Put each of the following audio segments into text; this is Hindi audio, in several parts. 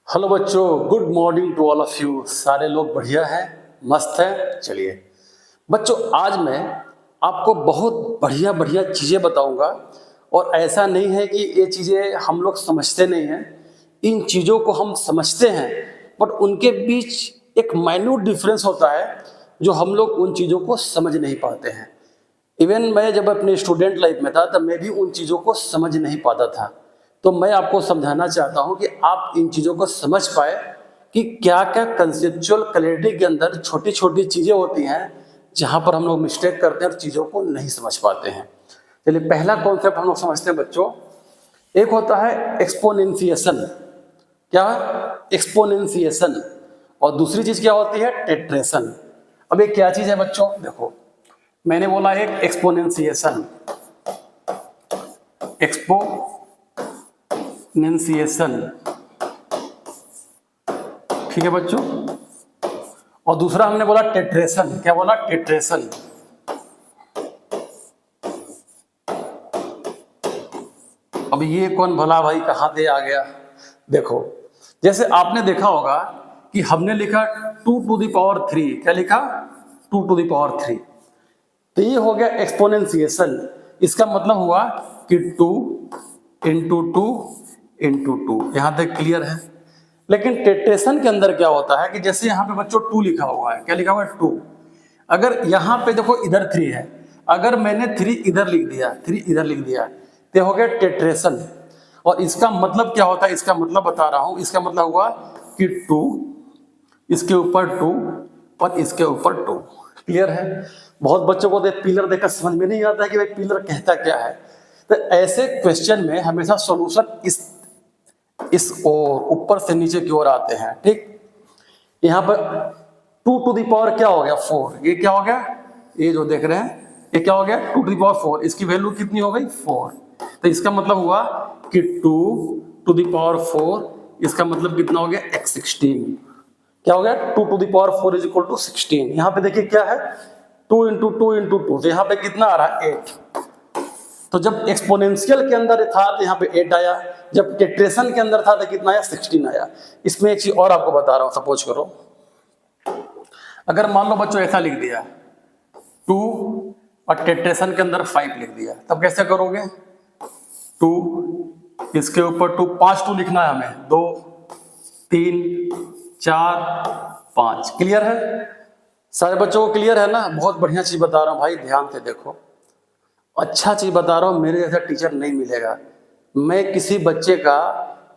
हेलो बच्चों, good morning to all of you. सारे लोग बढ़िया हैं, मस्त हैं। चलिए बच्चों, आज मैं आपको बहुत बढ़िया बढ़िया चीज़ें बताऊंगा। और ऐसा नहीं है कि ये चीज़ें हम लोग समझते नहीं हैं, इन चीज़ों को हम समझते हैं, बट उनके बीच एक माइन्यूट डिफरेंस होता है जो हम लोग उन चीज़ों को समझ नहीं पाते हैं। इवन मैं जब अपने स्टूडेंट लाइफ में था तब मैं भी उन चीज़ों को समझ नहीं पाता था। तो मैं आपको समझाना चाहता हूं कि आप इन चीज़ों को समझ पाए कि क्या क्या कंसेप्चुअल क्लैरिटी के अंदर छोटी छोटी चीज़ें होती हैं जहां पर हम लोग मिस्टेक करते हैं और चीज़ों को नहीं समझ पाते हैं। चलिए, पहला कॉन्सेप्ट हम लोग समझते हैं बच्चों। एक होता है एक्सपोनेंशिएशन। क्या है? एक्सपोनेंशिएशन। और दूसरी चीज़ क्या होती है? टेट्रेशन। अब ये क्या चीज़ है बच्चों? देखो, मैंने बोला एक एक्सपोनेंशिएशन, एक्सपोनेंशिएशन, ठीक है बच्चों। और दूसरा हमने बोला टेट्रेशन। क्या बोला? टेट्रेशन। अब ये कौन भला भाई कहां से आ गया? देखो, जैसे आपने देखा होगा कि हमने लिखा 2⁻3। क्या लिखा? 2⁻3। तो ये हो गया एक्सपोनेंशिएशन। इसका मतलब हुआ कि 2 इंटू 2 इंटू 2। यहां तक क्लियर है। लेकिन टेट्रेशन के अंदर क्या होता है कि जैसे यहाँ पे बच्चों 2 लिखा हुआ है। क्या लिखा हुआ है? 2। अगर यहाँ पे देखो इधर 3 है, अगर मैंने 3 इधर लिख दिया, 3 इधर लिख दिया, तो हो गया टेट्रेशन। और इसका मतलब क्या होता है? इसका मतलब बता रहा हूं। इसका मतलब हुआ कि 2, इसके ऊपर 2 और इसके ऊपर 2। क्लियर है? बहुत बच्चों को पिलर देखकर समझ में नहीं आता है कि भाई पिलर कहता क्या है। तो ऐसे क्वेश्चन में हमेशा सॉल्यूशन इस और ऊपर से नीचे की ओर आते हैं। ठीक, यहाँ पर 2 क्या हो गया? 4। ये क्या हो गया? ये जो देख रहे हैं ये क्या हो गया? 2⁴। इसकी वैल्यू कितनी हो गई? 4। तो इसका मतलब हुआ कि 2⁴, इसका मतलब कितना हो गया? x16। क्या हो गया? 2⁴ इज इक्वल टू 16। यहाँ पे देखिए क्या है? 2 इंटू 2 इंटू 2। तो यहाँ पे कितना आ रहा है? 8। तो जब एक्सपोनेंशियल के अंदर था तो यहाँ पे 8 आया, जब टेट्रेशन के अंदर था तो कितना आया? 16 आया। इसमें एक चीज और आपको बता रहा हूं। सपोज करो, अगर मान लो बच्चों ऐसा लिख दिया 2 और टेट्रेशन के अंदर 5 लिख दिया, तब कैसे करोगे? 2, इसके ऊपर 2, 5 2 लिखना है हमें। 2 3 4 5। क्लियर है? सारे बच्चों को क्लियर है ना? बहुत बढ़िया चीज बता रहा हूं भाई, ध्यान से देखो। अच्छा चीज बता रहा हूं, मेरे जैसा टीचर नहीं मिलेगा। मैं किसी बच्चे का,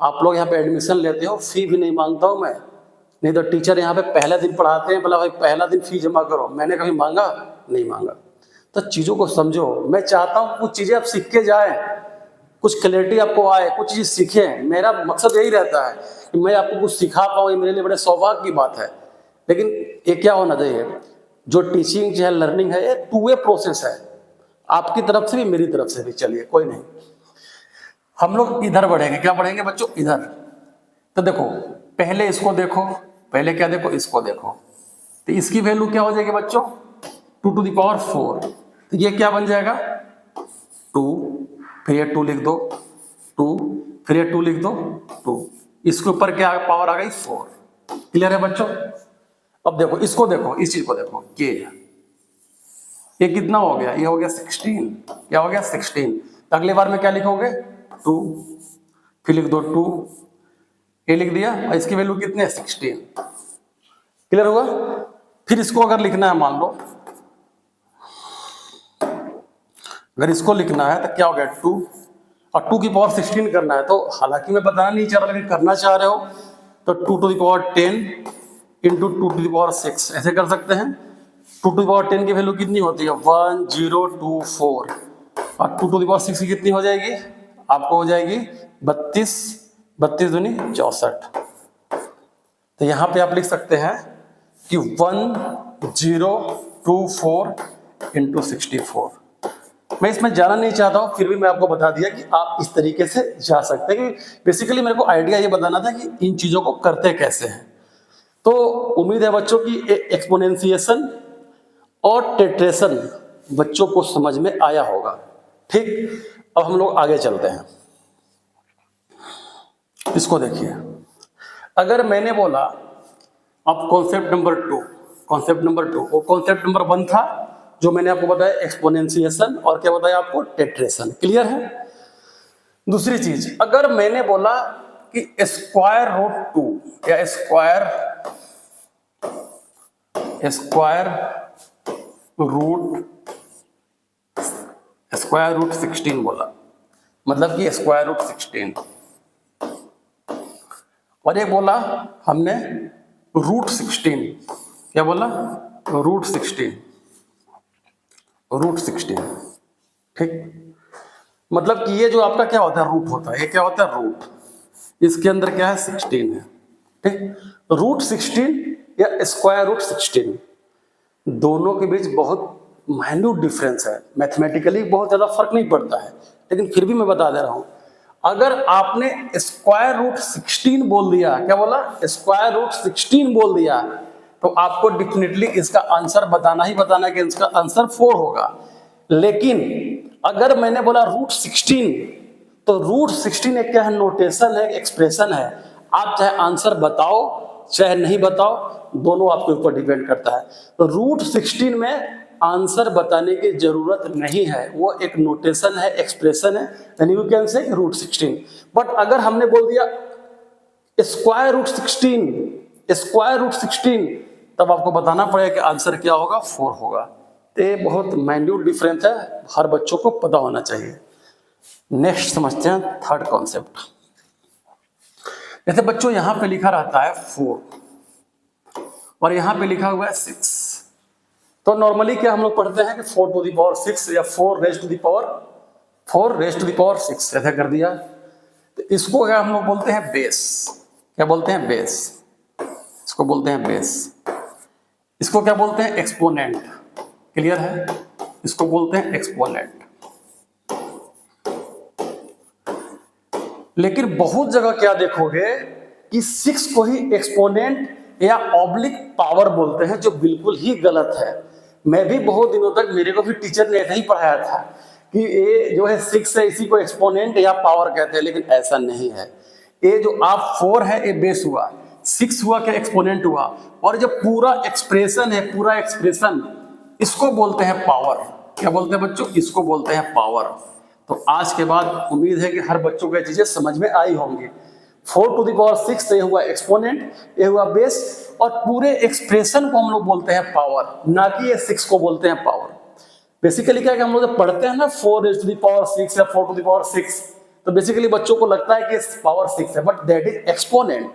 आप लोग यहाँ पे एडमिशन लेते हो, फी भी नहीं मांगता हूं मैं। नहीं तो टीचर यहाँ पे पहला दिन पढ़ाते हैं, बोला भाई पहला दिन फी जमा करो। मैंने कभी मांगा? नहीं मांगा। तो चीज़ों को समझो। मैं चाहता हूँ कुछ चीज़ें आप सीख के जाए, कुछ क्लैरिटी आपको आए, कुछ चीज़ सीखें। मेरा मकसद यही रहता है कि मैं आपको कुछ सिखा पाऊँ। ये मेरे लिए बड़े सौभाग्य की बात है। लेकिन ये क्या होना चाहिए? जो टीचिंग जो है, लर्निंग है, ये 2 वे प्रोसेस है, आपकी तरफ से भी मेरी तरफ से भी। चलिए कोई नहीं, हम लोग इधर बढ़ेंगे। क्या बढ़ेंगे बच्चों? इधर। तो देखो, पहले इसको देखो, पहले क्या देखो? इसको देखो। तो इसकी वैल्यू क्या हो जाएगी बच्चों? 2⁴। तो ये क्या बन जाएगा? 2, फिर ये 2 लिख दो, 2, फिर ये 2 लिख दो, 2। इसके ऊपर क्या पावर आ गई? 4। क्लियर है बच्चों? अब देखो, इसको देखो, इस चीज को देखो। ये कितना हो गया? ये हो गया 16। क्या हो गया? 16। तो अगली बार में क्या लिखोगे? 2, फिर लिख दो 2, ये लिख दिया, और इसकी वैल्यू कितनी है? 16। क्लियर हुआ? फिर इसको अगर लिखना है, मान लो अगर इसको लिखना है तो क्या हो गया? 2 और 2⁴16 करना है। तो हालांकि मैं बताना नहीं चाह रहा, लेकिन करना चाह रहे हो तो 2⁻10 इंटू 2⁻6 ऐसे कर सकते हैं। 2⁻10 की वैल्यू कितनी होती है? 1024। और 2⁻6 की कितनी हो जाएगी? आपको हो जाएगी 32। 32 दूनी 64। तो यहां पे आप लिख सकते हैं कि 1024 इंटू 64। मैं इसमें जाना नहीं चाहता हूं, फिर भी मैं आपको बता दिया कि आप इस तरीके से जा सकते हैं। कि बेसिकली मेरे को आइडिया ये बताना था कि इन चीजों को करते कैसे हैं। तो उम्मीद है बच्चों की एक्सपोनेंशिएशन और टेट्रेशन बच्चों को समझ में आया होगा। ठीक, अब हम लोग आगे चलते हैं। इसको देखिए, अगर मैंने बोला अब कॉन्सेप्ट नंबर टू, वो कॉन्सेप्ट नंबर 1 था जो मैंने आपको बताया एक्सपोनेंशिएशन, और क्या बताया आपको, टेट्रेशन। क्लियर है। दूसरी चीज, अगर मैंने बोला कि स्क्वायर रूट 2 या स्क्वायर रूट 16 बोला, मतलब कि स्क्वायर रूट 16, और एक बोला हमने रूट 16, क्या बोला, रूट 16, ठीक। मतलब कि ये जो आपका क्या होता है, रूट होता है, ये क्या होता है, रूट, इसके अंदर क्या है, 16 है, ठीक। रूट 16 या स्क्वायर रूट 16, दोनों के बीच बहुत माइन्यूट डिफरेंस है, मैथमेटिकली बहुत ज्यादा फर्क नहीं पड़ता है, लेकिन फिर भी मैं बता दे रहा हूं, अगर आपने स्क्वायर रूट 16 बोल दिया, क्या बोला, स्क्वायर रूट 16 बोल दिया, तो आपको डेफिनेटली इसका आंसर बताना ही बताना है कि इसका आंसर 4 होगा। लेकिन अगर मैंने बोला रूट 16, तो रूट 16 एक क्या है, नोटेशन है, एक्सप्रेशन है। आप चाहे आंसर बताओ चाहे नहीं बताओ, दोनों आपके ऊपर डिपेंड करता है। तो रूट 16 में आंसर बताने की जरूरत नहीं है, वो एक नोटेशन है, एक्सप्रेशन है, यानी you can say root 16। But अगर हमने बोल दिया स्क्वायर रूट 16, तब आपको बताना पड़ेगा कि आंसर क्या होगा, 4 होगा। तो ये बहुत माइन्यूट डिफरेंस है, हर बच्चों को पता होना चाहिए। नेक्स्ट समझते हैं थर्ड कॉन्सेप्ट। जैसे बच्चों यहां पे लिखा रहता है 4 और यहां पे लिखा हुआ है 6, तो नॉर्मली क्या हम लोग पढ़ते हैं कि 4 टू द पावर 6 या 4 रेज टू द पावर 6 ऐसा कर दिया। तो इसको क्या हम लोग बोलते हैं, बेस। क्या बोलते हैं, बेस। इसको बोलते हैं बेस। इसको क्या बोलते हैं, एक्सपोनेंट। क्लियर है, इसको बोलते हैं एक्सपोनेंट। लेकिन बहुत जगह क्या देखोगे कि 6 को ही एक्सपोनेंट या ऑब्लिक पावर बोलते हैं, जो बिल्कुल ही गलत है। मैं भी बहुत दिनों तक, मेरे को भी टीचर ने ऐसा ही पढ़ाया था कि ये जो है 6 है, इसी को एक्सपोनेंट या पावर कहते हैं, लेकिन ऐसा नहीं है। ये जो आप 4 है ये बेस हुआ, 6 हुआ क्या, एक्सपोनेंट हुआ, और जो पूरा एक्सप्रेशन है, पूरा एक्सप्रेशन, इसको बोलते हैं पावर। क्या बोलते हैं बच्चों, इसको बोलते हैं पावर। तो आज के बाद उम्मीद है कि हर बच्चों को ये चीजें समझ में आई होंगी। 4 टू द पावर 6 ये हुआ एक्सपोनेंट, ये हुआ बेस, और पूरे एक्सप्रेशन को हम लोग बोलते हैं पावर, ना कि ये 6 को बोलते हैं पावर। बेसिकली क्या है कि हम लोग जब पढ़ते हैं ना 4 टू द पावर 6 या 4 टू द पावर 6, तो बेसिकली बच्चों को लगता है कि पावर 6 है, बट दैट इज एक्सपोनेंट,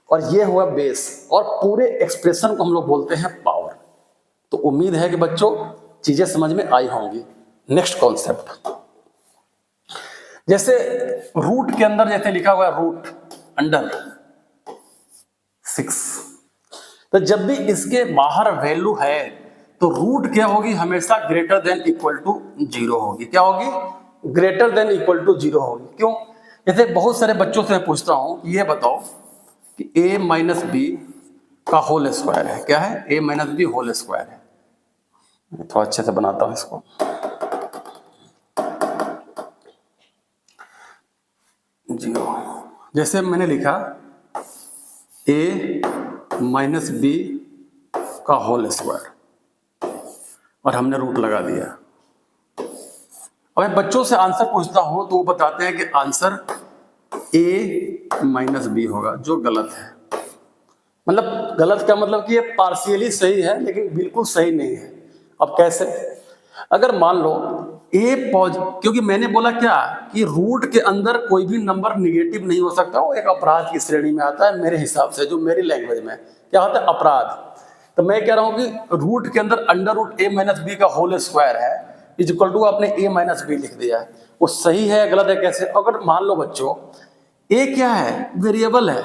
और ये हुआ बेस, और पूरे एक्सप्रेशन को हम लोग बोलते हैं पावर। तो उम्मीद है कि बच्चों चीजें समझ में आई होंगी। नेक्स्ट कॉन्सेप्ट, जैसे रूट के अंदर जैसे लिखा हुआ है रूट अंडर 6, तो जब भी इसके बाहर वैल्यू है तो रूट क्या होगी, हमेशा ग्रेटर देन इक्वल टू 0 होगी। क्या होगी, ग्रेटर देन इक्वल टू 0 होगी। क्यों, जैसे बहुत सारे बच्चों से मैं पूछता हूं, ये बताओ कि a माइनस बी का होल स्क्वायर है, क्या है, a minus b whole square है। थोड़ा अच्छे से बनाता हूं इसको। जीरो, जैसे मैंने लिखा a माइनस बी का होल स्क्वायर और हमने रूट लगा दिया। अब मैं बच्चों से आंसर पूछता हूं तो वो बताते हैं कि आंसर a माइनस बी होगा, जो गलत है। मतलब गलत का मतलब कि ये पार्शियली सही है लेकिन बिल्कुल सही नहीं है। अब कैसे, अगर मान लो क्योंकि मैंने बोला क्या कि रूट के अंदर कोई भी नंबर निगेटिव नहीं हो सकता, वो एक अपराध की श्रेणी में आता है मेरे हिसाब से, जो मेरी लैंग्वेज में क्या होता है, अपराध। तो मैं कह रहा हूं कि रूट के अंदर under root a minus b का होल स्क्वायर है इज इक्वल टू आपने a माइनस बी लिख दिया, वो सही है गलत है कैसे। अगर मान लो बच्चों a क्या है, वेरिएबल है,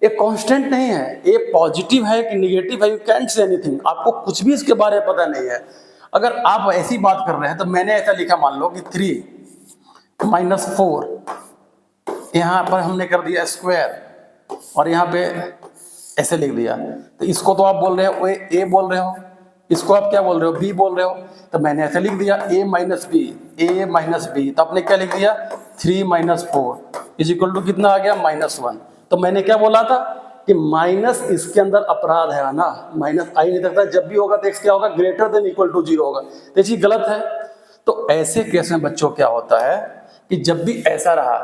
ये कांस्टेंट नहीं है, ये पॉजिटिव है कि नेगेटिव है, यू कैंट से एनीथिंग, आपको कुछ भी इसके बारे में पता नहीं है। अगर आप ऐसी बात कर रहे हैं तो मैंने ऐसा लिखा, मान लो कि 3 माइनस 4, यहां पर हमने कर दिया स्क्वायर और यहां पे ऐसे लिख दिया, तो इसको तो आप बोल रहे हो ए बोल रहे हो, इसको आप क्या बोल रहे हो, बी बोल रहे हो। तो मैंने ऐसे लिख दिया a माइनस बी, तो आपने क्या लिख दिया 3 माइनस 4 इज इक्वल टू कितना आ गया, -1। तो मैंने क्या बोला था कि माइनस इसके अंदर अपराध है ना, माइनस आ ही नहीं सकता, जब भी होगा तो एक्स क्या होगा, ग्रेटर देन इक्वल टू 0 होगा, तो ये चीज गलत है। तो ऐसे केस में बच्चों क्या होता है कि जब भी ऐसा रहा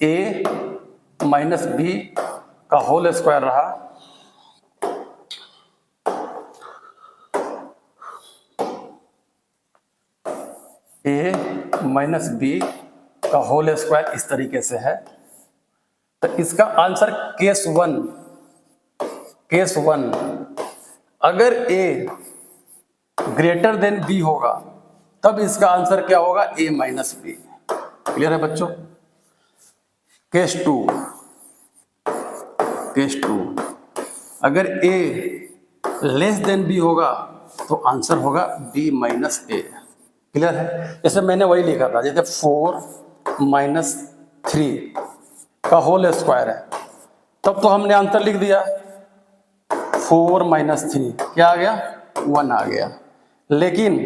a माइनस बी का होल स्क्वायर रहा, a माइनस बी का होल स्क्वायर इस तरीके से है, तो इसका आंसर केस वन अगर a ग्रेटर देन b होगा तब इसका आंसर क्या होगा, a माइनस बी। क्लियर है बच्चों? केस टू अगर a लेस देन b होगा तो आंसर होगा b माइनस a। क्लियर है? जैसे मैंने वही लिखा था, जैसे 4 माइनस 3 का होल स्क्वायर है, तब तो हमने आंसर लिख दिया 4 माइनस 3 क्या आ गया, 1 आ गया। लेकिन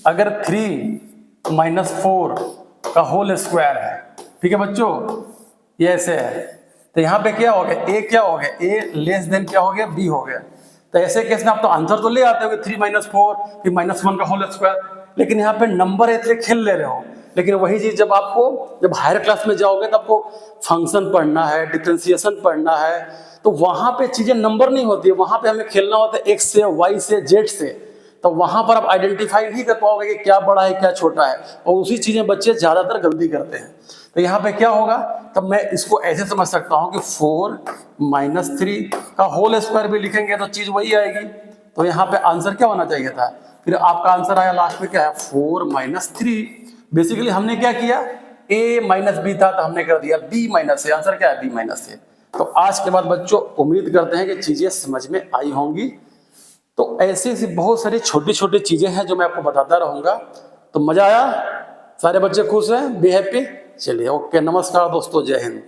अगर 3 माइनस 4 का होल स्क्वायर है, ठीक है बच्चों, ये ऐसे है, तो यहाँ पे क्या हो गया, a क्या हो गया, a लेस देन क्या हो गया, b हो गया। तो ऐसे केस में आप तो आंसर तो ले आते हो 3 माइनस 4 फिर माइनस 1 का होल स्क्वायर, लेकिन यहाँ पे नंबर है इसलिए खेल ले रहे हो। लेकिन वही चीज जब हायर क्लास में जाओगे तब आपको फंक्शन पढ़ना है, डिफरेंशिएशन पढ़ना है, तो वहां पे चीजें नंबर नहीं होती है, वहां पे हमें खेलना होता है एक्स से, वाई से, जेड से। तो वहां पर आप आइडेंटिफाई नहीं कर पाओगे कि क्या बड़ा है क्या छोटा है, और उसी चीजें बच्चे ज्यादातर गलती करते हैं। तो यहाँ पे क्या होगा, तब मैं इसको ऐसे समझ सकता हूँ कि 4 माइनस 3 का होल स्क्वायर भी लिखेंगे तो चीज वही आएगी। तो यहाँ पे आंसर क्या होना चाहिए था, फिर आपका आंसर आया लास्ट में क्या है, 4 माइनस 3। बेसिकली हमने क्या किया, a माइनस बी था तो हमने कर दिया b माइनस ए, आंसर क्या है, b माइनस ए। तो आज के बाद बच्चों उम्मीद करते हैं कि चीजें समझ में आई होंगी। तो ऐसी ऐसी बहुत सारी छोटी छोटी चीजें हैं जो मैं आपको बताता रहूंगा। तो मजा आया, सारे बच्चे खुश हैं, बी हैप्पी। चलिए ओके, नमस्कार दोस्तों, जय हिंद।